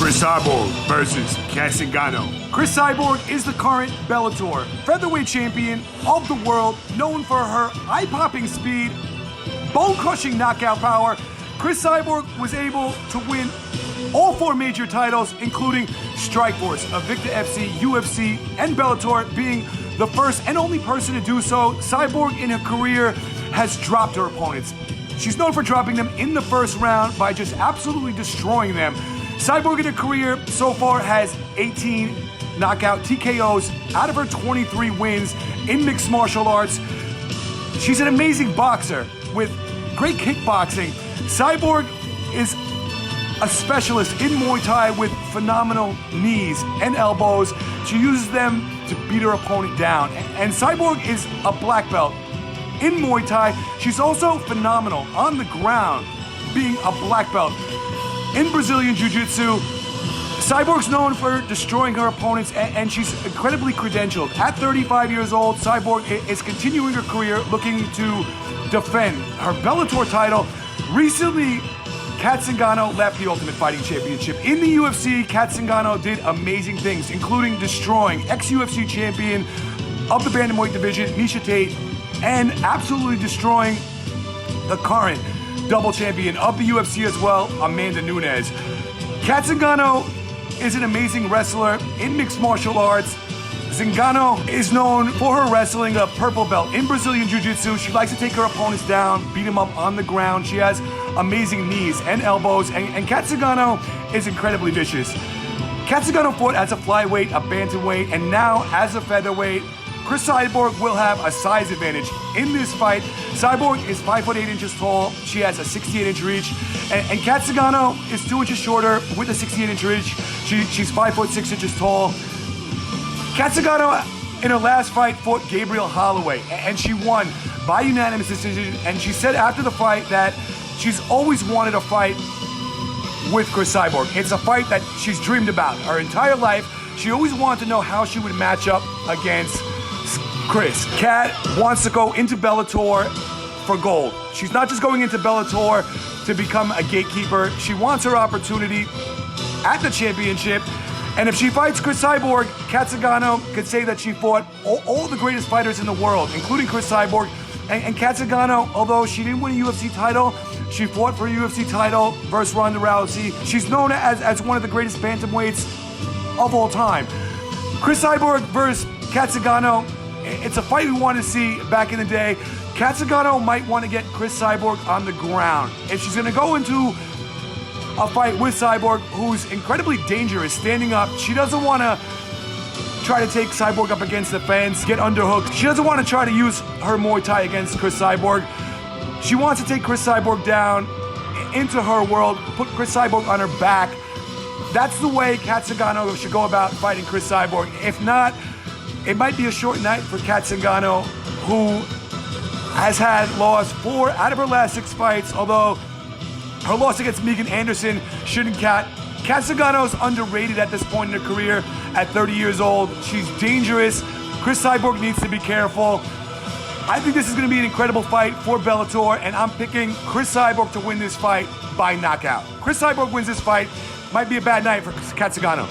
Cris Cyborg versus Zingano. Cris Cyborg is the current Bellator featherweight champion of the world, known for her eye-popping speed, bone-crushing knockout power. Cris Cyborg was able to win all 4 major titles, including Strikeforce, Invicta FC, UFC, and Bellator, being the first and only person to do so. Cyborg in her career has dropped her opponents. She's known for dropping them in the first round by just absolutely destroying them. Cyborg in her career so far has 18 knockout TKOs out of her 23 wins in mixed martial arts. She's an amazing boxer with great kickboxing. Cyborg is a specialist in Muay Thai with phenomenal knees and elbows. She uses them to beat her opponent down. And Cyborg is a black belt in Muay Thai. She's also phenomenal on the ground, being a black belt in Brazilian Jiu-Jitsu. Cyborg's known for destroying her opponents, and she's incredibly credentialed. At 35 years old, Cyborg is continuing her career looking to defend her Bellator title. Recently, Zingano left the Ultimate Fighting Championship. In the UFC, Zingano did amazing things, including destroying ex-UFC champion of the bantamweight division, Miesha Tate, and absolutely destroying the current double champion of the UFC as well, Amanda Nunes. Zingano is an amazing wrestler in mixed martial arts. Zingano is known for her wrestling, a purple belt in Brazilian Jiu-Jitsu. She likes to take her opponents down, beat them up on the ground. She has amazing knees and elbows, and Zingano is incredibly vicious. Zingano fought as a flyweight, a bantamweight, and now as a featherweight. Cris Cyborg will have a size advantage in this fight. Cyborg is 5'8" tall. She has a 68-inch reach. And Zingano is 2 inches shorter with a 68-inch reach. She's 5'6" tall. Zingano, in her last fight, fought Gabriel Holloway, and she won by unanimous decision. And she said after the fight that she's always wanted a fight with Cris Cyborg. It's a fight that she's dreamed about her entire life. She always wanted to know how she would match up against Cris. Kat wants to go into Bellator for gold. She's not just going into Bellator to become a gatekeeper. She wants her opportunity at the championship. And if she fights Cris Cyborg, Zingano could say that she fought all the greatest fighters in the world, including Cris Cyborg. And Zingano, although she didn't win a UFC title, she fought for a UFC title versus Ronda Rousey. She's known as one of the greatest bantamweights of all time. Cris Cyborg versus Zingano, it's a fight we want to see back in the day. Zingano might want to get Cris Cyborg on the ground. If she's going to go into a fight with Cyborg, who's incredibly dangerous standing up, she doesn't want to try to take Cyborg up against the fence, get underhooked. She doesn't want to try to use her Muay Thai against Cris Cyborg. She wants to take Cris Cyborg down into her world, put Cris Cyborg on her back. That's the way Zingano should go about fighting Cris Cyborg. If not, it might be a short night for Zingano, who has lost 4 out of her last 6 fights, although her loss against Megan Anderson shouldn't count. Zingano's underrated at this point in her career at 30 years old. She's dangerous. Cris Cyborg needs to be careful. I think this is going to be an incredible fight for Bellator, and I'm picking Cris Cyborg to win this fight by knockout. Cris Cyborg wins this fight. Might be a bad night for Zingano.